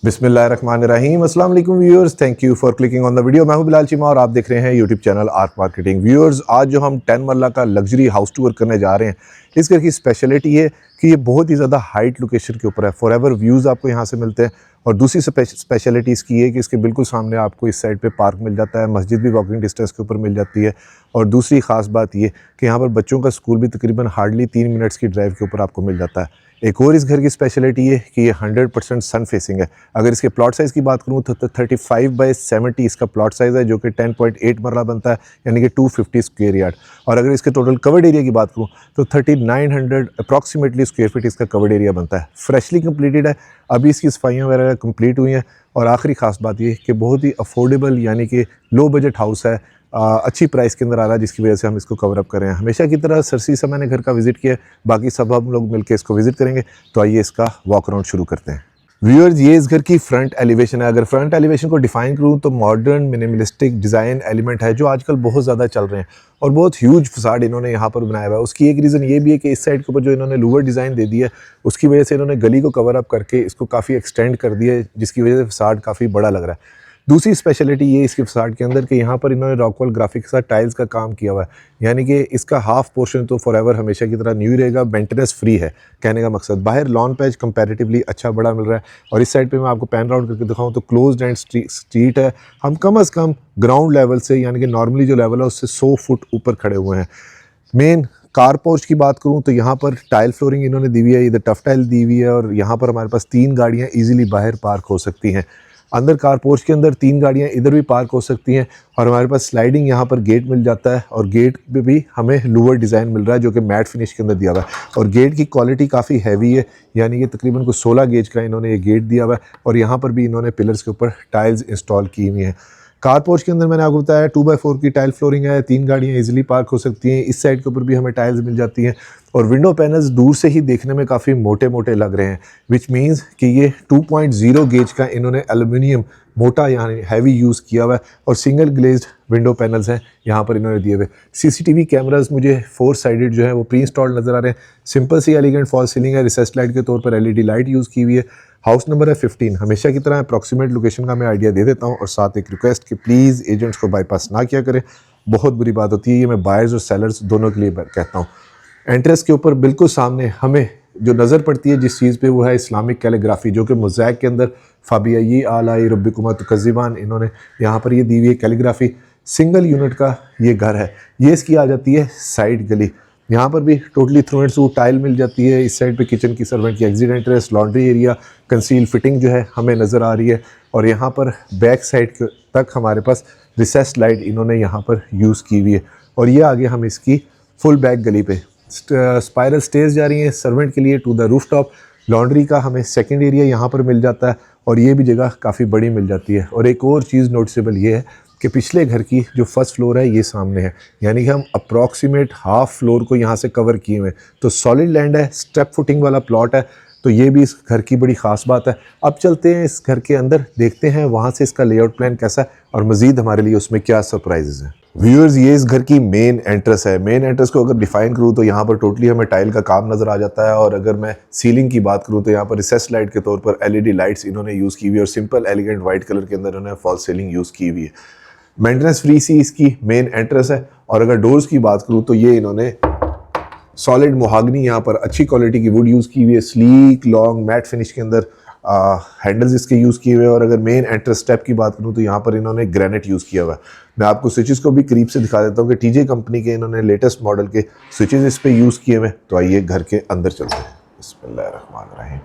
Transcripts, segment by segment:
बिस्मिल्लाहिर्रहमानिर्रहीम। अस्सलाम वालेकुम viewers, thank you for clicking on the video. मैं हूं बिलाल चीमा और आप देख रहे हैं YouTube channel arc marketing. Viewers, आज जो हम 10 मरला का लग्जरी हाउस टूर करने जा रहे हैं, इस घर की स्पेशलिटी है कि ये बहुत ही ज़्यादा हाइट लोकेशन के ऊपर है। फॉरएवर व्यूज़ आपको यहाँ से मिलते हैं। और दूसरी स्पेशलिटी इसकी है कि इसके बिल्कुल सामने आपको इस साइड पे पार्क मिल जाता है, मस्जिद भी वॉकिंग डिस्टेंस के ऊपर मिल जाती है। और दूसरी ख़ास बात ये कि यहाँ पर बच्चों का स्कूल भी तकरीबन हार्डली 3 मिनट्स की ड्राइव के ऊपर आपको मिल जाता है। एक और इस घर की स्पेशलिटी है कि ये 100% सन फेसिंग है। अगर इसके प्लॉट साइज़ की बात करूँ तो 35/70 इसका प्लॉट साइज़ है, जो कि 10.8 मरला बनता है, यानी कि 250 स्क्वायर यार्ड। और अगर इसके टोटल कवर्ड एरिया की बात करूँ तो 3900 अप्रॉक्सीमेटली स्क्वायर फीट इसका कवर्ड एरिया बनता है। फ्रेशली कंप्लीटेड है, अभी इसकी सफाइयाँ वगैरह कंप्लीट हुई हैं। और आखिरी खास बात ये कि बहुत ही अफोर्डेबल यानी कि लो बजट हाउस है, अच्छी प्राइस के अंदर आ रहा है, जिसकी वजह से हम इसको कवर अप कर रहे हैं। हमेशा की तरह सरसी से मैंने घर का विजिट किया, बाकी सब हम लोग मिलकर इसको विजिट करेंगे। तो आइए इसका वॉक अराउंड शुरू करते हैं। व्यूअर्स, ये इस घर की फ्रंट एलिवेशन है। अगर फ्रंट एलिवेशन को डिफाइन करूँ तो मॉडर्न मिनिमलिस्टिक डिज़ाइन एलिमेंट है जो आजकल बहुत ज़्यादा चल रहे हैं। और बहुत ह्यूज फसाड इन्होंने यहाँ पर बनाया हुआ है। उसकी एक रीज़न ये भी है कि इस साइड के ऊपर जो इन्होंने लूवर डिज़ाइन दे दिया है, उसकी वजह से इन्होंने गली को कवर अप करके इसको काफ़ी एक्सटेंड कर दिया है, जिसकी वजह से फसाड काफ़ी बड़ा लग रहा है। दूसरी स्पेशलिटी ये इसके फसाड के अंदर कि यहाँ पर इन्होंने रॉकवॉल ग्राफिक के साथ टाइल्स का काम किया हुआ है, यानी कि इसका हाफ पोर्शन तो फॉरएवर हमेशा की तरह न्यू ही रहेगा, मेंटेनेंस फ्री है। कहने का मकसद, बाहर लॉन पैच कंपैरेटिवली अच्छा बड़ा मिल रहा है। और इस साइड पे मैं आपको पैन राउंड करके दिखाऊं तो क्लोज्ड एंड स्ट्रीट है। हम कम अज़ कम ग्राउंड लेवल से, यानी कि नॉर्मली जो लेवल है उससे 100 फुट ऊपर खड़े हुए हैं। मेन कार पोर्च की बात करूं तो यहाँ पर टाइल फ्लोरिंग इन्होंने दी हुई है, इधर टफ टाइल दी हुई है। और यहाँ पर हमारे पास 3 गाड़ियाँ ईजिली बाहर पार्क हो सकती हैं। अंदर कार पोर्च के अंदर 3 गाड़ियाँ इधर भी पार्क हो सकती हैं। और हमारे पास स्लाइडिंग यहाँ पर गेट मिल जाता है, और गेट पे भी हमें लूवर डिज़ाइन मिल रहा है जो कि मैट फिनिश के अंदर दिया हुआ है। और गेट की क्वालिटी काफ़ी हैवी है, यानी कि तकरीबन कुछ 16 गेज का इन्होंने ये गेट दिया हुआ है। और यहाँ पर भी इन्होंने पिलर्स के ऊपर टाइल्स इंस्टॉल की हुई हैं। कार पोर्च के अंदर मैंने आपको बताया 2x4 की टाइल फ्लोरिंग है, 3 गाड़ियाँ इजीली पार्क हो सकती हैं। इस साइड के ऊपर भी हमें टाइल्स मिल जाती हैं। और विंडो पैनल्स दूर से ही देखने में काफ़ी मोटे मोटे लग रहे हैं, विच मीन्स कि ये 2.0 गेज का इन्होंने एल्युमिनियम मोटा यानी हैवी यूज़ किया हुआ है। और सिंगल ग्लेज्ड विंडो पैनल्स हैं यहाँ पर इन्होंने दिए हुए। सीसीटीवी कैमरास मुझे 4 साइडेड जो है वो प्री इंस्टॉल्ड नज़र आ रहे हैं। सिंपल सी एलिगेंट फॉल सीलिंग है, रिसेस्ट लाइट के तौर पर एलईडी लाइट यूज़ की हुई है। हाउस नंबर है 15। हमेशा की तरह अप्रॉक्सीमेट लोकेशन का मैं आइडिया दे देता हूँ, और साथ एक रिक्वेस्ट कि प्लीज़ एजेंट्स को बाईपास ना किया करें, बहुत बुरी बात होती है। ये मैं बायर्स और सेलर्स दोनों के लिए कहता हूँ। एंट्रेंस के ऊपर बिल्कुल सामने हमें जो नज़र पड़ती है जिस चीज़ पे, वो है इस्लामिक कैलीग्राफी, जो कि मोज़ैक के अंदर फाबियाई आलाई रब्बिकुमा तुकज़्ज़िबान इन्होंने यहाँ पर ये दी हुई है कैलीग्राफी। सिंगल यूनिट का ये घर है। ये इसकी आ जाती है साइड गली। यहाँ पर भी totally through and through tile मिल जाती है। इस साइड पे किचन की सर्वेंट की exit entrance, laundry area, conceal fitting जो है हमें नज़र आ रही है। और यहाँ पर बैक साइड तक हमारे पास रिसेस लाइट इन्होंने यहाँ पर यूज़ की हुई है। और ये आगे हम इसकी फुल बैक गली पे स्पाइरल स्टेज जा रही हैं सर्वेंट के लिए to the rooftop. Laundry का हमें सेकंड एरिया यहाँ पर मिल जाता है, और ये भी जगह काफ़ी बड़ी मिल जाती है। और एक और चीज़ नोटिसेबल ये है कि पिछले घर की जो फर्स्ट फ्लोर है ये सामने है, यानी कि हम अप्रॉक्सीमेट हाफ फ्लोर को यहाँ से कवर किए हुए हैं। तो सॉलिड लैंड है, स्टेप फुटिंग वाला प्लॉट है, तो ये भी इस घर की बड़ी ख़ास बात है। अब चलते हैं इस घर के अंदर, देखते हैं वहाँ से इसका लेआउट प्लान कैसा है और मज़ीद हमारे लिए उसमें क्या सरप्राइजेज़ हैं। व्यूअर्स, ये इस घर की मेन एंट्रेंस है। मेन एंट्रेंस को अगर डिफाइन करूँ तो यहाँ पर टोटली हमें टाइल का काम नज़र आ जाता है। और अगर मैं सीलिंग की बात करूँ तो यहाँ पर रिसेस लाइट के तौर पर एलईडी लाइट्स इन्होंने यूज़ की हुई है, और सिंपल एलिगेंट वाइट कलर के अंदर इन्होंने फॉल सीलिंग यूज़ की हुई है। मेंटेनेंस फ्री सी इसकी मेन एंट्रेंस है। और अगर डोर्स की बात करूँ तो ये इन्होंने सॉलिड मोहागनी यहाँ पर अच्छी क्वालिटी की वुड यूज़ की हुई है, स्लीक लॉन्ग मैट फिनिश के अंदर हैंडल्स इसके यूज़ किए हुए हैं। और अगर मेन एंट्रेंस स्टेप की बात करूँ तो यहाँ पर इन्होंने ग्रेनाइट यूज़ किया हुआ है। मैं आपको स्विचेस को भी करीब से दिखा देता हूँ कि टीजे कंपनी के इन्होंने लेटेस्ट मॉडल के स्विचेस इस पर यूज़ किए हुए हैं। तो आइए घर के अंदर चलते हैं। बिस्मिल्लाहिर्रहमानिर्रहीम।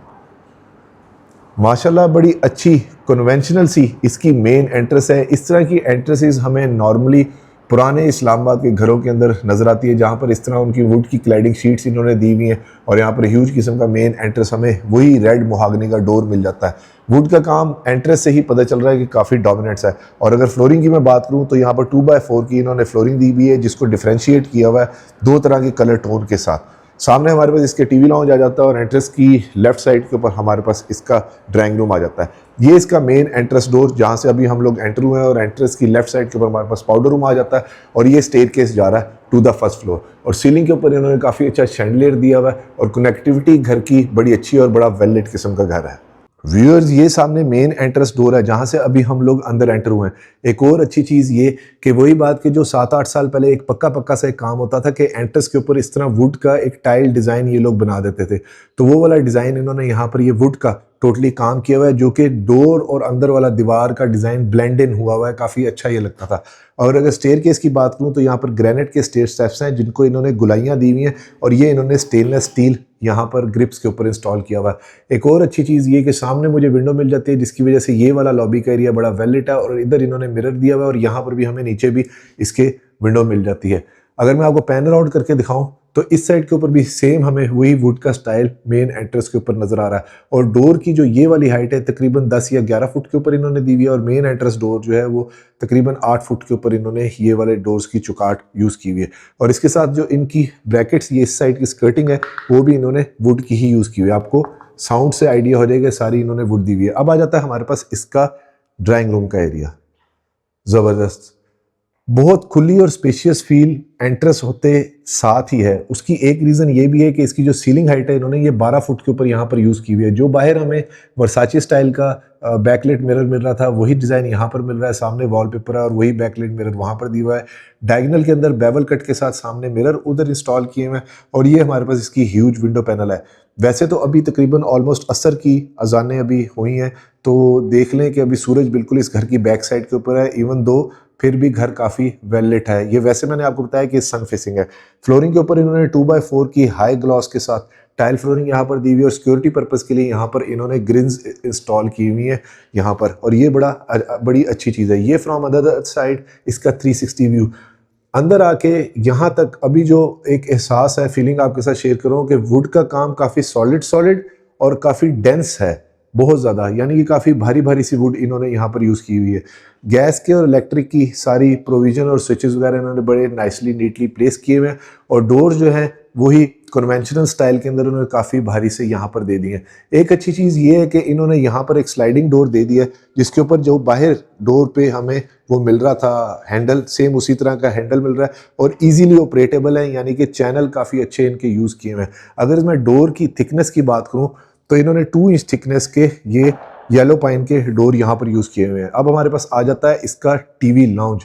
माशाल्लाह बड़ी अच्छी कन्वेंशनल सी इसकी मेन एंट्रेंस है। इस तरह की एंट्रेंसेस हमें नॉर्मली पुराने इस्लामाबाद के घरों के अंदर नज़र आती है, जहाँ पर इस तरह उनकी वुड की क्लैडिंग शीट्स इन्होंने दी हुई हैं। और यहाँ पर ह्यूज किस्म का मेन एंट्रेंस हमें वही रेड मोहागनी का डोर मिल जाता है। वुड का काम एंट्रेंस से ही पता चल रहा है कि काफ़ी डोमिनेट्स है। और अगर फ्लोरिंग की मैं बात करूँ तो यहाँ पर 2x4 की इन्होंने फ्लोरिंग दी हुई है, जिसको डिफ्रेंशिएट किया हुआ है 2 तरह के कलर टोन के साथ। सामने हमारे पास इसके टीवी लाउंज आ जाता है, और एंट्रेंस की लेफ्ट साइड के ऊपर हमारे पास इसका ड्राइंग रूम आ जाता है। ये इसका मेन एंट्रेंस डोर जहाँ से अभी हम लोग एंटर हुए हैं, और एंट्रेंस की लेफ्ट साइड के ऊपर हमारे पास पाउडर रूम आ जाता है। और ये स्टेयरकेस जा रहा है टू द फर्स्ट फ्लोर। और सीलिंग के ऊपर इन्होंने काफ़ी अच्छा शैंडलियर दिया हुआ है, और कनेक्टिविटी घर की बड़ी अच्छी और बड़ा वेल लिट किस्म का घर है। व्यूअर्स, ये सामने मेन एंट्रेंस डोर है जहां से अभी हम लोग अंदर एंटर हुए हैं। एक और अच्छी चीज़ ये कि वही बात कि जो 7-8 साल पहले एक पक्का पक्का सा एक काम होता था कि एंट्रेंस के ऊपर इस तरह वुड का एक टाइल डिज़ाइन ये लोग बना देते थे, तो वो वाला डिज़ाइन इन्होंने यहाँ पर ये वुड का टोटली काम किया हुआ है, जो कि डोर और अंदर वाला दीवार का डिज़ाइन ब्लेंड इन हुआ है, काफ़ी अच्छा ये लगता था। और अगर स्टेयर केस की बात करूँ तो यहाँ पर ग्रेनाइट के स्टेयर स्टेप्स हैं जिनको इन्होंने गुलाइयाँ दी हुई हैं, और ये इन्होंने स्टेनलेस स्टील यहाँ पर ग्रिप्स के ऊपर इंस्टॉल किया हुआ है। एक और अच्छी चीज़ ये कि सामने मुझे विंडो मिल जाती है, जिसकी वजह से ये वाला लॉबी का एरिया बड़ा वेल लिट है, और इधर इन्होंने मिरर दिया हुआ है, और यहाँ पर भी हमें नीचे भी इसके विंडो मिल जाती है। अगर मैं आपको पैनल आउट करके दिखाऊं तो इस साइड के ऊपर भी सेम हमें वही वुड का स्टाइल मेन एंट्रेंस के ऊपर नजर आ रहा है, और डोर की जो ये वाली हाइट है तकरीबन 10 या 11 फुट के ऊपर इन्होंने दी हुई है, और मेन एंट्रेंस डोर जो है वो तकरीबन 8 फुट के ऊपर इन्होंने ये वाले डोर्स की चुकाट यूज़ की हुई है। और इसके साथ जो इनकी ब्रैकेट्स, ये इस साइड की स्कर्टिंग है, वो भी इन्होंने वुड की ही यूज़ की हुई है। आपको साउंड से आइडिया हो जाएगा, सारी इन्होंने वुड दी हुई है। अब आ जाता है हमारे पास इसका ड्राइंग रूम का एरिया। ज़बरदस्त, बहुत खुली और स्पेशियस फील एंट्रेंस होते साथ ही है। उसकी एक रीज़न ये भी है कि इसकी जो सीलिंग हाइट है इन्होंने ये 12 फुट के ऊपर यहाँ पर यूज़ की हुई है। जो बाहर हमें वर्साचे स्टाइल का बैकलाइट मिरर मिल रहा था, वही डिज़ाइन यहाँ पर मिल रहा है। सामने वॉलपेपर है और वही बैकलाइट मिरर वहाँ पर दिया हुआ है। डायगनल के अंदर बेवल कट के साथ सामने मिरर उधर इंस्टॉल किए हुए हैं, और ये हमारे पास इसकी ह्यूज विंडो पैनल है। वैसे तो अभी तकरीबन ऑलमोस्ट असर की अजानें अभी हुई हैं, तो देख लें कि अभी सूरज बिल्कुल इस घर की बैक साइड के ऊपर है, इवन दो फिर भी घर काफ़ी वेल लिट है। ये वैसे मैंने आपको बताया कि सन फेसिंग है। फ्लोरिंग के ऊपर इन्होंने 2x4 की हाई ग्लॉस के साथ टाइल फ्लोरिंग यहाँ पर दी हुई है, और सिक्योरिटी पर्पज़ के लिए यहाँ पर इन्होंने ग्रिल्स इंस्टॉल की हुई है यहाँ पर, और ये बड़ी अच्छी चीज़ है। ये फ्रॉम अदर साइड इसका 360 व्यू। अंदर आके यहाँ तक अभी जो एक एहसास है, फीलिंग आपके साथ शेयर करूँ कि वुड का काम काफ़ी सॉलिड और काफ़ी डेंस है, बहुत ज़्यादा, यानी कि काफ़ी भारी भारी सी वुड इन्होंने यहाँ पर यूज़ की हुई है। गैस के और इलेक्ट्रिक की सारी प्रोविज़न और स्विचेस वगैरह इन्होंने बड़े नाइसली नीटली प्लेस किए हुए हैं, और डोर जो है वही कन्वेंशनल स्टाइल के अंदर उन्होंने काफ़ी भारी से यहाँ पर दे दिए हैं। एक अच्छी चीज़ ये है कि इन्होंने यहाँ पर एक स्लाइडिंग डोर दे दी है, जिसके ऊपर जो बाहर डोर पे हमें वो मिल रहा था हैंडल, सेम उसी तरह का हैंडल मिल रहा है, और इजीली ऑपरेटेबल है, यानी कि चैनल काफ़ी अच्छे इनके यूज़ किए हुए हैं। अगर मैं डोर की थिकनेस की बात करूँ तो इन्होंने 2 इंच थिकनेस के ये येलो पाइन के डोर यहाँ पर यूज़ किए हुए हैं। अब हमारे पास आ जाता है इसका टीवी लाउंज।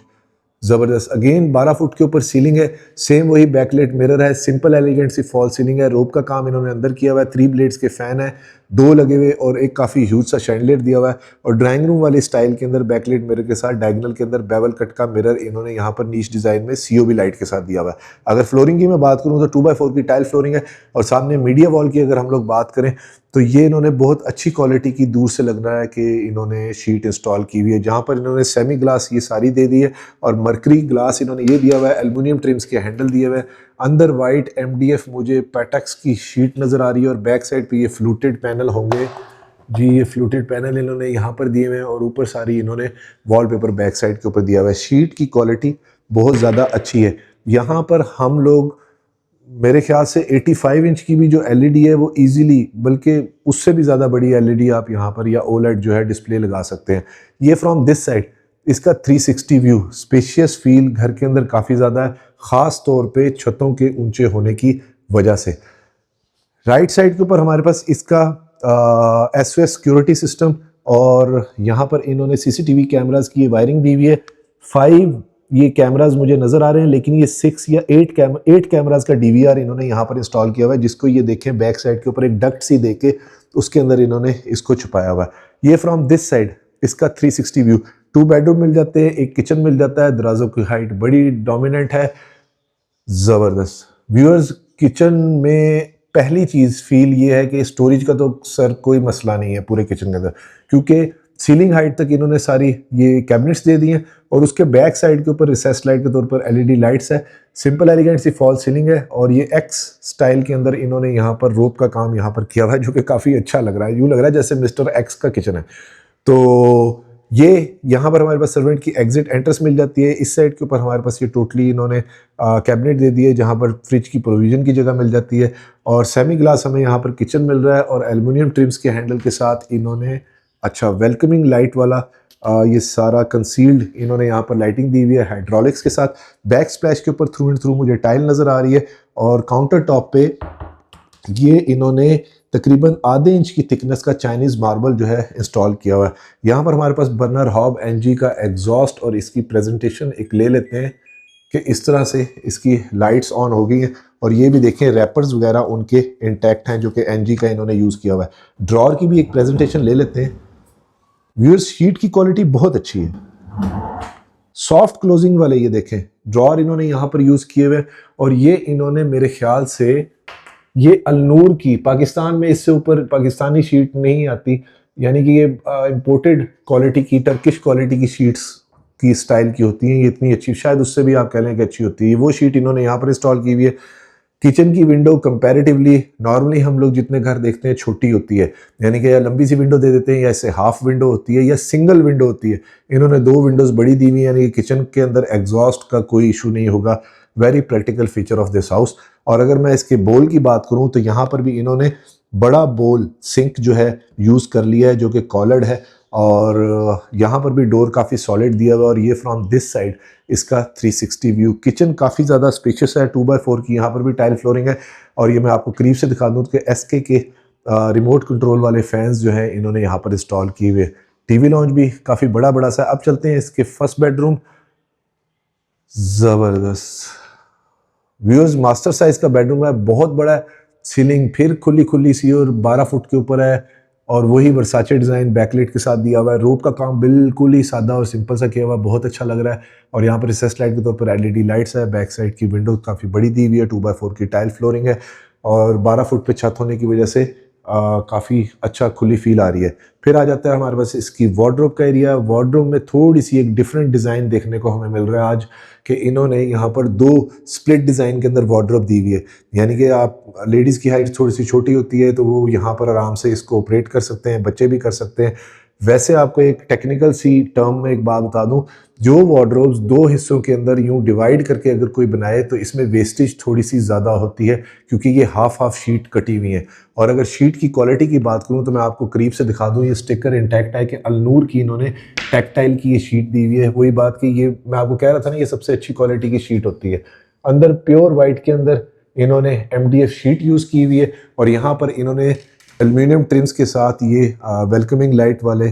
ज़बरदस्त, अगेन 12 फुट के ऊपर सीलिंग है, सेम वही बैकलाइट मिरर है, सिंपल एलिगेंट सी फॉल सीलिंग है, रोप का काम इन्होंने अंदर किया हुआ है, 3 ब्लेड्स के फैन है, 2 लगे हुए, और एक काफ़ी ह्यूज सा शैंडलियर दिया हुआ है। और ड्राइंग रूम वाले स्टाइल के अंदर बैकलाइट मिरर के साथ डायगोनल के अंदर बेवल कट का मिरर इन्होंने यहाँ पर नीच डिज़ाइन में COB लाइट के साथ दिया हुआ है। अगर फ्लोरिंग की मैं बात करूँ तो 2x4 की टाइल फ्लोरिंग है, और सामने मीडिया वॉल की अगर हम लोग बात करें तो ये इन्होंने बहुत अच्छी क्वालिटी की, दूर से लग रहा है कि इन्होंने शीट इंस्टॉल की हुई है, जहाँ पर इन्होंने सेमी ग्लास ये सारी दे दी है, और मर्करी ग्लास इन्होंने ये दिया हुआ है, एल्युमिनियम ट्रिम्स के हैंडल दिए हुए हैं। अंदर वाइट MDF मुझे पैटेक्स की शीट नज़र आ रही है, और बैक साइड पे ये फ्लूटेड पैनल होंगे जी। ये फ्लूटेड पैनल इन्होंने यहाँ पर दिए हुए हैं, और ऊपर सारी इन्होंने वॉलपेपर बैक साइड के ऊपर दिया हुआ है। शीट की क्वालिटी बहुत ज़्यादा अच्छी है। यहाँ पर हम लोग मेरे ख्याल से 85 इंच की भी जो LED है वो इजीली, बल्कि उससे भी ज़्यादा बड़ी LED आप यहाँ पर या OLED जो है डिस्प्ले लगा सकते हैं। ये फ्रॉम दिस साइड इसका 360 व्यू, स्पेशियस फील घर के अंदर काफ़ी ज़्यादा है, ख़ास तौर पे छतों के ऊंचे होने की वजह से। राइट साइड के ऊपर हमारे पास इसका SOS सिक्योरिटी सिस्टम, और यहाँ पर इन्होंने CCTV कैमरास की वायरिंग दी हुई है। 5 ये कैमरास मुझे नज़र आ रहे हैं, लेकिन ये 6 या 8 कैमरास का DVR इन्होंने यहाँ पर इंस्टॉल किया हुआ है, जिसको ये देखें बैक साइड के ऊपर एक डक्ट सी दे के उसके अंदर इन्होंने इसको छुपाया हुआ है। ये फ्रॉम दिस साइड इसका 360 व्यू, 2 बेडरूम मिल जाते हैं, एक किचन मिल जाता है, दरवाज़ों की हाइट बड़ी डोमिनेंट है। ज़बरदस्त व्यूअर्स, किचन में पहली चीज़ फील ये है कि स्टोरेज का तो सर कोई मसला नहीं है पूरे किचन के अंदर, क्योंकि सीलिंग हाइट तक इन्होंने सारी ये कैबिनेट्स दे दी हैं, और उसके बैक साइड के ऊपर रिसेस लाइट के तौर पर LED लाइट्स है, सिंपल एलिगेंट सी फॉल सीलिंग है, और ये X स्टाइल के अंदर इन्होंने यहाँ पर रोप का काम यहाँ पर किया हुआ है, जो कि काफ़ी अच्छा लग रहा है। यूँ लग रहा है जैसे मिस्टर X का किचन है। तो ये यहाँ पर हमारे पास सर्वेंट की एग्जिट एंट्रेंस मिल जाती है। इस साइड के ऊपर हमारे पास ये टोटली इन्होंने कैबिनेट दे दिए, जहाँ पर फ्रिज की प्रोविज़न की जगह मिल जाती है, और सेमी ग्लास हमें यहाँ पर किचन मिल रहा है, और एल्युमिनियम ट्रिम्स के हैंडल के साथ इन्होंने अच्छा वेलकमिंग लाइट वाला ये सारा कंसील्ड इन्होंने यहाँ पर लाइटिंग दी हुई है हाइड्रोलिक्स के साथ। बैक स्प्लैश के ऊपर थ्रू मुझे टाइल नज़र आ रही है, और काउंटर टॉप पे ये इन्होंने तकरीबन आधे इंच की थिकनेस का चाइनीज़ मार्बल जो है इंस्टॉल किया हुआ है। यहाँ पर हमारे पास बर्नर हॉब एनजी का एग्जॉस्ट और इसकी प्रेजेंटेशन एक ले लेते हैं कि इस तरह से इसकी लाइट्स ऑन हो गई हैं। और ये भी देखें रैपर्स वगैरह उनके इंटैक्ट हैं जो कि एनजी का इन्होंने यूज़ किया हुआ है। ड्रॉर की भी एक प्रेजेंटेशन ले लेते हैं। व्यूअर्स शीट की क्वालिटी बहुत अच्छी है, सॉफ्ट क्लोजिंग वाले ये देखें ड्रॉर इन्होंने यहाँ पर यूज़ किए हुए। और ये इन्होंने मेरे ख्याल से ये अलनूर की, पाकिस्तान में इससे ऊपर पाकिस्तानी शीट नहीं आती, यानी कि ये इंपोर्टेड क्वालिटी की टर्किश क्वालिटी की शीट्स की स्टाइल की होती हैं। ये इतनी अच्छी, शायद उससे भी आप कह लें कि अच्छी होती है। वो शीट इन्होंने यहाँ पर इंस्टॉल की हुई है। किचन की विंडो कंपैरेटिवली नॉर्मली हम लोग जितने घर देखते हैं छोटी होती है, यानी कि या लंबी सी विंडो दे देते हैं या इससे हाफ विंडो होती है या सिंगल विंडो होती है। इन्होंने 2 विंडोज़ बड़ी दी हुई है, यानी कि किचन के अंदर एग्जॉस्ट का कोई इशू नहीं होगा। Very practical feature of this house. और अगर मैं इसके बोल की बात करूं तो यहाँ पर भी इन्होंने बड़ा बोल सिंक जो है यूज़ कर लिया है जो कि कॉलर्ड है। और यहाँ पर भी डोर काफ़ी सॉलिड दिया हुआ है। और ये फ्रॉम दिस साइड इसका 360 व्यू। किचन काफ़ी ज़्यादा स्पेशियस है, 2x4 की यहाँ पर भी टाइल फ्लोरिंग है। और ये मैं आपको करीब से दिखा दूँ कि एसके के रिमोट कंट्रोल वाले फैंस जो है इन्होंने यहाँ पर इंस्टॉल किए हुए। टीवी लॉन्च भी काफ़ी बड़ा बड़ा सा। अब चलते हैं इसके फर्स्ट बेडरूम। ज़बरदस्त व्यूअर्स, मास्टर साइज का बेडरूम है, बहुत बड़ा है। सीलिंग फिर खुली खुली सी और 12 फुट के ऊपर है। और वही वर्साचे डिज़ाइन बैकलाइट के साथ दिया हुआ है। रूफ का काम बिल्कुल ही सादा और सिंपल सा किया हुआ है, बहुत अच्छा लग रहा है। और यहाँ पर रिसेस लाइट के तौर पर एलईडी लाइट्स है। बैक साइड की विंडो काफ़ी बड़ी दी हुई है, 2x4 की टाइल फ्लोरिंग है। और 12 फुट पे छत होने की वजह से काफ़ी अच्छा खुली फील आ रही है। फिर आ जाता है हमारे पास इसकी वार्डरोब का एरिया। वार्डरोब में थोड़ी सी एक डिफरेंट डिज़ाइन देखने को हमें मिल रहा है आज, कि इन्होंने यहाँ पर 2 स्प्लिट डिज़ाइन के अंदर वार्डरोब दी हुई है। यानी कि आप लेडीज़ की हाइट थोड़ी सी छोटी होती है तो वो यहाँ पर आराम से इसको ऑपरेट कर सकते हैं, बच्चे भी कर सकते हैं। वैसे आपको एक टेक्निकल सी टर्म में एक बात बता दूं, जो वार्डरोब्स 2 हिस्सों के अंदर यूं डिवाइड करके अगर कोई बनाए तो इसमें वेस्टेज थोड़ी सी ज़्यादा होती है, क्योंकि ये हाफ हाफ शीट कटी हुई है। और अगर शीट की क्वालिटी की बात करूं तो मैं आपको करीब से दिखा दूं, ये स्टिकर इंटैक्ट है कि अलनूर की इन्होंने टैक्टाइल की ये शीट दी हुई है। वही बात कि ये मैं आपको कह रहा था ना, ये सबसे अच्छी क्वालिटी की शीट होती है। अंदर प्योर वाइट के अंदर इन्होंने MDF शीट यूज़ की हुई है। और यहाँ पर इन्होंने एल्यूमिनियम ट्रिम्स के साथ ये वेलकमिंग लाइट वाले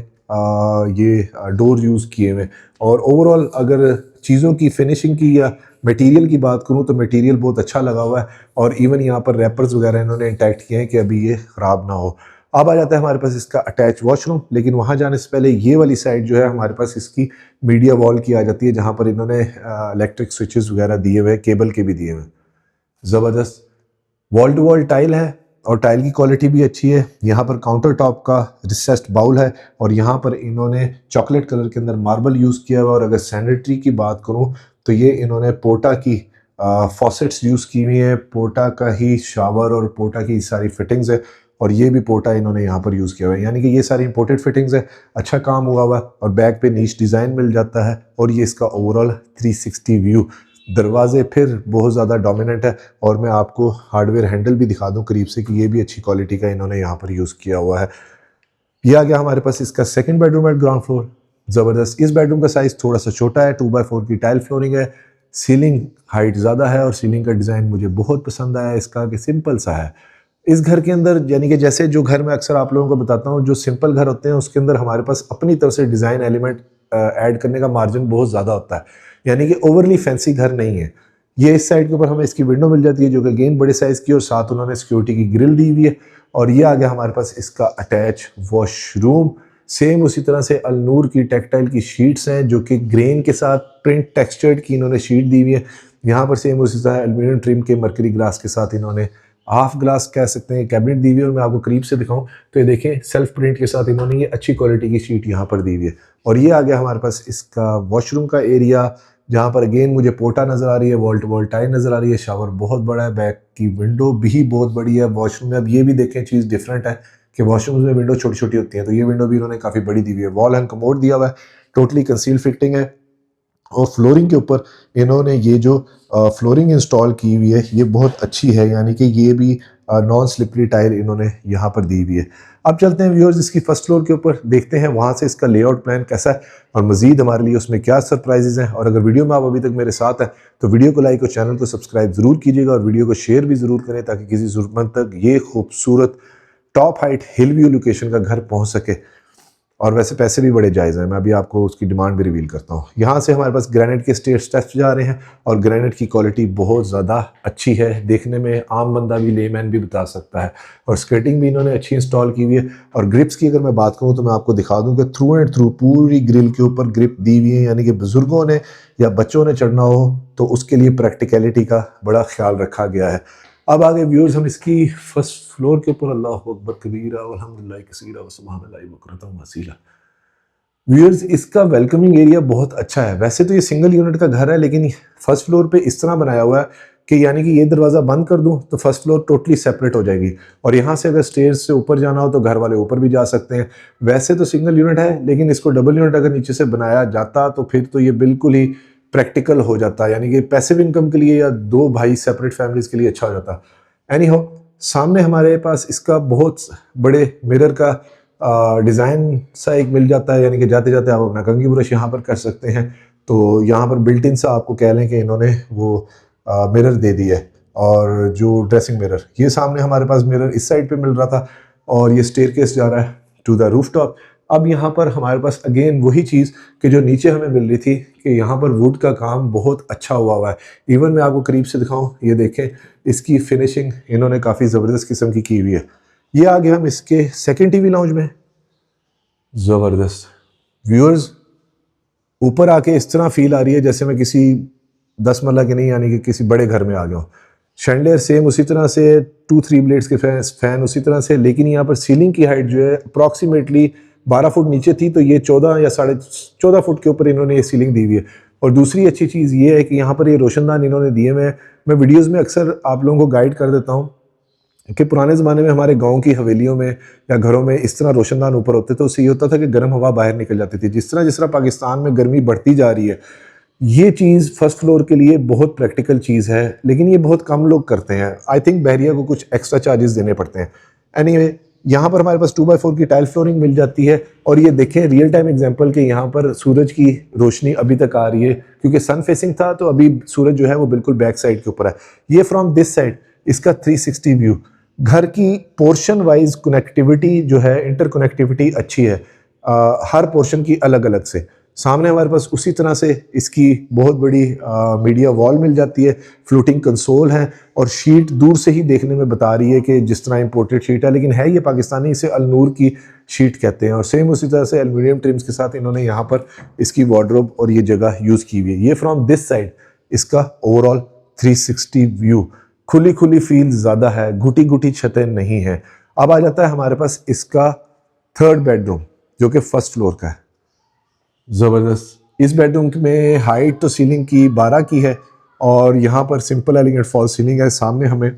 ये डोर यूज़ किए हुए। और ओवरऑल अगर चीज़ों की फिनिशिंग की या मटेरियल की बात करूं तो मटेरियल बहुत अच्छा लगा हुआ है। और इवन यहाँ पर रैपर्स वगैरह इन्होंने इंटैक्ट किए हैं कि अभी ये ख़राब ना हो। अब आ जाता है हमारे पास इसका अटैच वॉशरूम। लेकिन वहाँ जाने से पहले ये वाली साइड जो है हमारे पास इसकी मीडिया वॉल की आ जाती है, जहाँ पर इन्होंने इलेक्ट्रिक स्विचेस वगैरह दिए हुए, केबल के भी दिए हुए। ज़बरदस्त वॉल टू वॉल टाइल है और टाइल की क्वालिटी भी अच्छी है। यहाँ पर काउंटर टॉप का रिसेस्ड बाउल है और यहाँ पर इन्होंने चॉकलेट कलर के अंदर मार्बल यूज़ किया हुआ। और अगर सैनिटरी की बात करूँ तो ये इन्होंने पोटा की फॉसेट्स यूज़ की हुई है। पोटा का ही शावर और पोटा की सारी फिटिंग्स है। और ये भी पोटा इन्होंने यहाँ पर यूज़ किया हुआ है, यानी कि ये सारी इंपोर्टेड फिटिंग्स है। अच्छा काम हुआ हुआ और बैक पे नीच डिज़ाइन मिल जाता है। और ये इसका ओवरऑल 360 व्यू। दरवाजे फिर बहुत ज़्यादा डोमिनेंट है। और मैं आपको हार्डवेयर हैंडल भी दिखा दूं करीब से कि ये भी अच्छी क्वालिटी का इन्होंने यहाँ पर यूज़ किया हुआ है। ये आ गया हमारे पास इसका second bedroom eight ground floor. ज़बरदस्त। इस बेडरूम का साइज़ थोड़ा सा छोटा है, 2x4 की टाइल फ्लोरिंग है। सीलिंग हाइट ज़्यादा है और सीलिंग का डिज़ाइन मुझे बहुत पसंद आया इसका, कि सिंपल सा है। इस घर के अंदर, यानी कि जैसे जो घर मैं अक्सर आप लोगों को बताता हूँ, जो सिंपल घर होते हैं उसके अंदर हमारे पास अपनी तरफ से डिज़ाइन एलिमेंट ऐड करने का मार्जिन बहुत ज़्यादा होता है, यानी कि ओवरली फैंसी घर नहीं है। ये इस साइड के ऊपर हमें इसकी विंडो मिल जाती है जो कि अगेन बड़े साइज़ की, और साथ उन्होंने सिक्योरिटी की ग्रिल दी हुई है। और ये आ गया हमारे पास इसका अटैच वॉशरूम। सेम उसी तरह से अलनूर की टेक्टाइल की शीट्स हैं जो कि ग्रेन के साथ प्रिंट टेक्सचर्ड की इन्होंने शीट दी हुई है। यहाँ पर सेम उसी तरह एल्यूमिनियम ट्रिम के मरकरी ग्लास के साथ इन्होंने हाफ ग्लास कह सकते हैं कैबिनेट दी हुई है। और मैं आपको करीब से दिखाऊं तो ये देखें, सेल्फ प्रिंट के साथ इन्होंने ये अच्छी क्वालिटी की शीट यहाँ पर दी हुई है। और ये आ गया हमारे पास इसका वॉशरूम का एरिया, जहाँ पर अगेन मुझे पोटा नज़र आ रही है, वॉल टू वॉल टाइल नज़र आ रही है। शावर बहुत बड़ा है, बैक की विंडो भी बहुत बड़ी है वॉशरूम में। अब ये भी देखें, चीज़ डिफरेंट है कि वॉशरूम में विंडो छोटी छोटी होती है, तो ये विंडो भी इन्होंने काफ़ी बड़ी दी हुई है। वॉल हैंग कमोड दिया हुआ है, टोटली कंसील फिटिंग है। और फ्लोरिंग के ऊपर इन्होंने ये जो फ्लोरिंग इंस्टॉल की हुई है ये बहुत अच्छी है, यानी कि ये भी नॉन स्लिपरी टाइल इन्होंने यहाँ पर दी हुई है। अब चलते हैं व्यूअर्स इसकी फर्स्ट फ्लोर के ऊपर, देखते हैं वहाँ से इसका लेआउट प्लान कैसा है और मज़ीद हमारे लिए उसमें क्या सरप्राइजेज हैं। और अगर वीडियो में आप अभी तक मेरे साथ हैं तो वीडियो को लाइक और चैनल को सब्सक्राइब ज़रूर कीजिएगा और वीडियो को शेयर भी ज़रूर करें ताकि किसी ज़रूरतमंद तक ये खूबसूरत टॉप हाइट हिल व्यू लोकेशन का घर पहुंच सके, और वैसे पैसे भी बड़े जायज़ हैं। मैं अभी आपको उसकी डिमांड भी रिवील करता हूँ। यहाँ से हमारे पास ग्रेनाइट के स्टेप्स जा रहे हैं और ग्रेनाइट की क्वालिटी बहुत ज़्यादा अच्छी है, देखने में आम बंदा भी, लेमैन भी बता सकता है। और स्केटिंग भी इन्होंने अच्छी इंस्टॉल की हुई है। और ग्रिप्स की अगर मैं बात करूँ तो मैं आपको दिखा दूँ कि थ्रू एंड थ्रू पूरी ग्रिल के ऊपर ग्रिप दी हुई है, यानी कि बुज़ुर्गों ने या बच्चों ने चढ़ना हो तो उसके लिए प्रैक्टिकलिटी का बड़ा ख्याल रखा गया है। अब आगे व्यूअर्स हम इसकी फर्स्ट फ्लोर के ऊपर अल्लाहु अकबर कबीरा वल्हम्दुलिल्लाहि कसीरा व सुब्हानल्लाहि बुकरतम वसीला। व्यूअर्स, इसका वेलकमिंग एरिया बहुत अच्छा है। वैसे तो ये सिंगल यूनिट का घर है, लेकिन फर्स्ट फ्लोर पे इस तरह बनाया हुआ है कि यानी कि ये दरवाज़ा बंद कर दूं तो फर्स्ट फ्लोर टोटली सेपरेट हो जाएगी, और यहाँ से अगर स्टेयर्स से ऊपर जाना हो तो घर वाले ऊपर भी जा सकते हैं। वैसे तो सिंगल यूनिट है, लेकिन इसको डबल यूनिट अगर नीचे से बनाया जाता तो फिर तो ये बिल्कुल ही प्रैक्टिकल हो जाता, यानी कि पैसिव इनकम के लिए या दो भाई सेपरेट फैमिलीज के लिए अच्छा हो जाता। एनी हो, सामने हमारे पास इसका बहुत बड़े मिरर का डिज़ाइन सा एक मिल जाता है, यानी कि जाते जाते आप अपना कंघी ब्रश यहाँ पर कर सकते हैं। तो यहाँ पर बिल्ट इन सा आपको कह लें कि इन्होंने वो मिरर दे दिया है। और जो ड्रेसिंग मिरर, ये सामने हमारे पास मिरर इस साइड पे मिल रहा था, और ये स्टेयरकेस जा रहा है टू द रूफटॉप। अब यहाँ पर हमारे पास अगेन वही चीज़ कि जो नीचे हमें मिल रही थी कि यहाँ पर वुड का काम बहुत अच्छा हुआ है। इवन मैं आपको करीब से दिखाऊं, ये देखें, इसकी फिनिशिंग इन्होंने काफ़ी ज़बरदस्त किस्म की हुई है। ये आ गया हम इसके सेकंड टीवी लाउंज में। ज़बरदस्त व्यूअर्स, ऊपर आके इस तरह फील आ रही है जैसे मैं किसी 10 मरला के नहीं, यानी कि किसी बड़े घर में आ गया हूँ। शैंडलियर सेम उसी तरह से, 2-3 ब्लेड्स के फैन उसी तरह से, लेकिन यहाँ पर सीलिंग की हाइट जो है अप्रॉक्सीमेटली 12 फुट नीचे थी, तो ये 14 या 14.5 फुट के ऊपर इन्होंने ये सीलिंग दी हुई है। और दूसरी अच्छी चीज़ ये है कि यहाँ पर ये रोशनदान इन्होंने दिए हुए हैं। मैं वीडियोज़ में अक्सर आप लोगों को गाइड कर देता हूँ कि पुराने ज़माने में हमारे गांव की हवेलियों में या घरों में इस तरह रोशनदान ऊपर होते थे, उससे ये होता था कि गर्म हवा बाहर निकल जाती थी। जिस तरह पाकिस्तान में गर्मी बढ़ती जा रही है, ये चीज़ फर्स्ट फ्लोर के लिए बहुत प्रैक्टिकल चीज़ है, लेकिन ये बहुत कम लोग करते हैं। आई थिंक बहरिया को कुछ एक्स्ट्रा चार्जेस देने पड़ते हैं। एनीवे, यहाँ पर हमारे पास 2x4 की टाइल फ्लोरिंग मिल जाती है। और ये देखें रियल टाइम एग्जांपल कि यहाँ पर सूरज की रोशनी अभी तक आ रही है, क्योंकि सन फेसिंग था तो अभी सूरज जो है वो बिल्कुल बैक साइड के ऊपर है। ये फ्रॉम दिस साइड इसका 360 व्यू। घर की पोर्शन वाइज कनेक्टिविटी जो है, इंटरकनेक्टिविटी अच्छी है हर पोर्शन की अलग अलग से। सामने हमारे पास उसी तरह से इसकी बहुत बड़ी मीडिया वॉल मिल जाती है, फ्लोटिंग कंसोल है, और शीट दूर से ही देखने में बता रही है कि जिस तरह इंपोर्टेड शीट है, लेकिन है ये पाकिस्तानी, इसे अलनूर की शीट कहते हैं। और सेम उसी तरह से एल्यूमिनियम ट्रिम्स के साथ इन्होंने यहाँ पर इसकी वार्डरोब और ये जगह यूज़ की हुई है। ये फ्रॉम दिस साइड इसका ओवरऑल 360 व्यू। खुली खुली फील ज़्यादा है, घुटी घुटी छतें नहीं हैं। अब आ जाता है हमारे पास इसका थर्ड बेडरूम, जो कि फर्स्ट फ्लोर का है। ज़बरदस्त, इस बेडरूम में हाइट तो सीलिंग की 12 की है, और यहाँ पर सिंपल एलिगेंट फॉल सीलिंग है। सामने हमें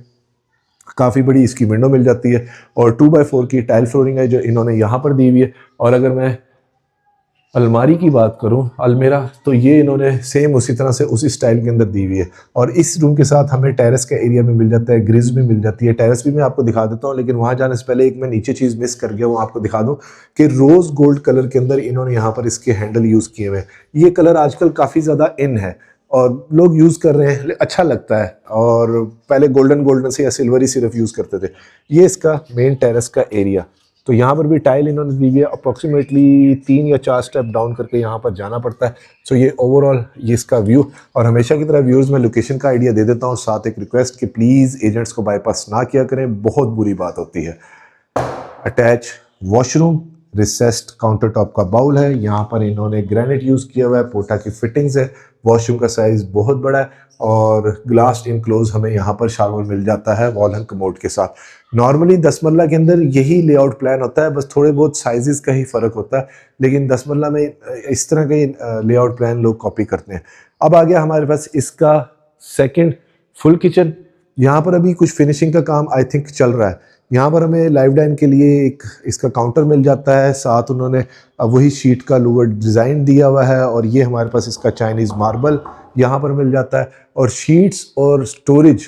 काफ़ी बड़ी इसकी विंडो मिल जाती है, और 2x4 की टाइल फ्लोरिंग है जो इन्होंने यहाँ पर दी हुई है। और अगर मैं अलमारी की बात करूं, अलमेरा, तो ये इन्होंने सेम उसी तरह से उसी स्टाइल के अंदर दी हुई है। और इस रूम के साथ हमें टेरेस का एरिया में मिल जाता है, ग्रिज भी मिल जाती है। टेरेस भी मैं आपको दिखा देता हूं, लेकिन वहां जाने से पहले एक मैं नीचे चीज़ मिस कर गया, वो आपको दिखा दूं कि रोज़ गोल्ड कलर के अंदर इन्होंने यहाँ पर इसके हैंडल यूज़ किए हुए हैं। ये कलर आजकल काफ़ी ज़्यादा इन है और लोग यूज़ कर रहे हैं, अच्छा लगता है। और पहले गोल्डन से या सिल्वरी सिर्फ यूज़ करते थे। ये इसका मेन टेरेस का एरिया, तो यहाँ पर भी टाइल इन्होंने दी हुई है। अप्रॉक्सीमेटली 3 या 4 स्टेप डाउन करके यहाँ पर जाना पड़ता है। सो ये ओवरऑल ये इसका व्यू। और हमेशा की तरह व्यूअर्स में लोकेशन का आइडिया दे देता हूँ, साथ एक रिक्वेस्ट कि प्लीज़ एजेंट्स को बाईपास ना किया करें, बहुत बुरी बात होती है। Attach washroom, richest counter top का बाउल है, यहाँ पर इन्होंने ग्रेनाइट यूज़ किया हुआ है, पोटा की फिटिंग्स है। वॉशरूम का साइज़ बहुत बड़ा है, और ग्लास इनक्लोज हमें यहाँ पर शावर मिल जाता है वॉल हैंग कमोड के साथ। नॉर्मली 10 मरला के अंदर यही लेआउट प्लान होता है, बस थोड़े बहुत साइजेस का ही फ़र्क होता है, लेकिन 10 मरला में इस तरह का लेआउट प्लान लोग कॉपी करते हैं। अब आ गया हमारे पास इसका सेकंड फुल किचन। यहाँ पर अभी कुछ फिनिशिंग का काम आई थिंक चल रहा है। यहाँ पर हमें लाइव डाइन के लिए एक इसका काउंटर मिल जाता है, साथ उन्होंने वही शीट का लोअर डिज़ाइन दिया हुआ है, और ये हमारे पास इसका चाइनीज़ मार्बल यहाँ पर मिल जाता है। और शीट्स और स्टोरेज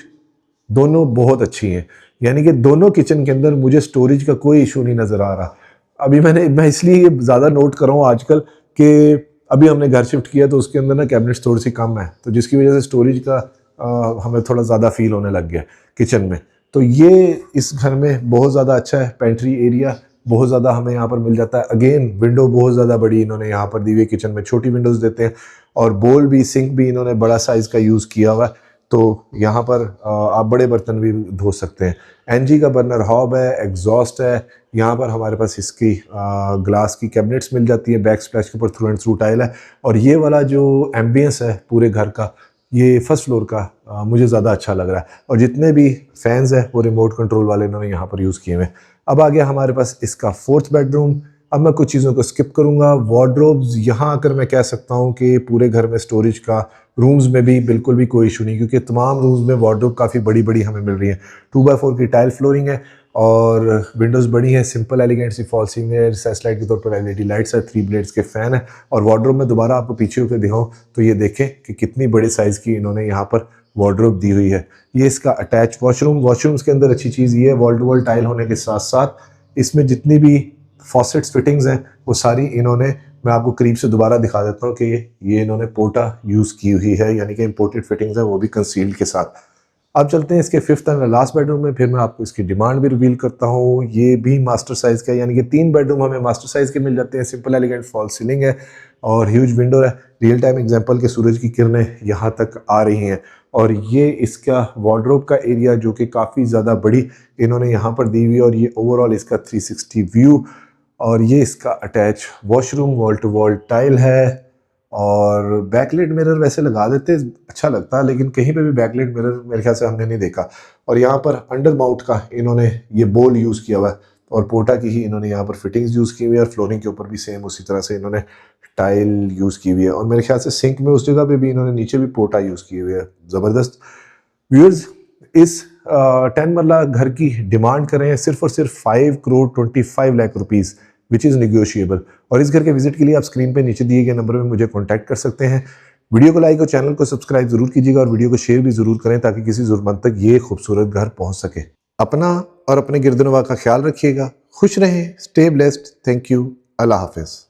दोनों बहुत अच्छी हैं, यानी कि दोनों किचन के अंदर मुझे स्टोरेज का कोई इशू नहीं नज़र आ रहा। अभी मैं इसलिए ज़्यादा नोट कर रहा हूँ आजकल कि अभी हमने घर शिफ्ट किया तो उसके अंदर ना कैबिनेट्स थोड़ी सी कम है, तो जिसकी वजह से स्टोरेज का हमें थोड़ा ज़्यादा फील होने लग गया किचन में। तो ये इस घर में बहुत ज़्यादा अच्छा है। पेंट्री एरिया बहुत ज़्यादा हमें यहाँ पर मिल जाता है। अगेन विंडो बहुत ज़्यादा बड़ी इन्होंने यहाँ पर दी हुई है। किचन में छोटी विंडोज़ देते हैं और बोल भी, सिंक भी इन्होंने बड़ा साइज़ का यूज़ किया हुआ है, तो यहाँ पर आप बड़े बर्तन भी धो सकते हैं। एनजी का बर्नर हॉब है, एग्जॉस्ट है। यहाँ पर हमारे पास इसकी ग्लास की कैबिनेट्स मिल जाती है। बैक स्प्लैश के ऊपर थ्रू एंड थ्रू टाइल है। और ये वाला जो एम्बियंस है पूरे घर का, ये फर्स्ट फ्लोर का मुझे ज़्यादा अच्छा लग रहा है। और जितने भी फैंस हैं वो रिमोट कंट्रोल वाले इन्होंने यहाँ पर यूज़ किए हुए हैं। अब आ गया हमारे पास इसका 4th बेडरूम। अब मैं कुछ चीज़ों को स्किप करूँगा। वार्डरोब्स, यहाँ आकर मैं कह सकता हूँ कि पूरे घर में स्टोरेज का, रूम्स में भी बिल्कुल भी कोई इशू नहीं, क्योंकि तमाम रूम्स में वार्डरोब काफ़ी बड़ी बड़ी हमें मिल रही है। 2x4 की टाइल फ्लोरिंग है और विंडोज़ बड़ी हैं। सिंपल एलिगेंट सी फॉल सीलिंग है। रिसेस लाइट के तौर पर एलईडी लाइट्स है। 3 ब्लेड्स के फ़ैन है। और वार्डरोब में दोबारा आपको पीछे होकर दिखाऊँ तो ये देखें कि कितनी बड़े साइज़ की इन्होंने यहाँ पर वार्डरोब दी हुई है। ये इसका अटैच वॉशरूम्स के अंदर अच्छी चीज़ ये है, वॉल टू वॉल टाइल होने के साथ साथ इसमें जितनी भी फॉसेट्स फिटिंग्स हैं वो सारी इन्होंने, मैं आपको करीब से दोबारा दिखा देता हूँ कि ये इन्होंने पोटा यूज़ की हुई है, यानी कि इंपोर्टेड फिटिंग्स है, वो भी कंसील्ड के साथ। अब चलते हैं इसके 5th एंड लास्ट बेडरूम में। फिर मैं आपको इसकी डिमांड भी रिवील करता हूँ। ये भी मास्टर साइज़ का है, यानी कि 3 बेडरूम हमें मास्टर साइज़ के मिल जाते हैं। सिंपल एलिगेंट फॉल सीलिंग है और ह्यूज विंडो है। रियल टाइम एग्जांपल के सूरज की किरणें यहाँ तक आ रही हैं। और ये इसका वार्डरोब का एरिया जो कि काफ़ी ज़्यादा बड़ी इन्होंने यहाँ पर दी हुई है। और ये ओवरऑल इसका 360 व्यू। और ये इसका attach washroom, wall to wall tile है। और बैकलाइट मिरर वैसे लगा देते अच्छा लगता, लेकिन कहीं पे भी बैकलाइट मिरर मेरे ख्याल से हमने नहीं देखा। और यहाँ पर अंडर माउंट का इन्होंने ये बोल यूज़ किया हुआ है और पोटा की ही इन्होंने यहाँ पर फिटिंग्स यूज़ की हुई है। और फ्लोरिंग के ऊपर भी सेम उसी तरह से इन्होंने टाइल यूज़ की हुई है। और मेरे ख्याल से सिंक में उस जगह पे भी इन्होंने नीचे भी पोटा यूज़ की हुई है। ज़बरदस्त। व्यूअर्स, इस 10 मरला घर की डिमांड कर रहे हैं सिर्फ और सिर्फ 5,25,00,000 रुपीज़, विच इज़ निगोशिएबल। और इस घर के विजिट के लिए आप स्क्रीन पे नीचे दिए गए नंबर में मुझे कांटेक्ट कर सकते हैं। वीडियो को लाइक और चैनल को सब्सक्राइब जरूर कीजिएगा और वीडियो को शेयर भी जरूर करें ताकि किसी ज़रूरतमंद तक ये खूबसूरत घर पहुंच सके। अपना और अपने गिरदनवा का ख्याल रखिएगा। खुश रहें। Stay blessed. Thank you. Allah हाफिज़।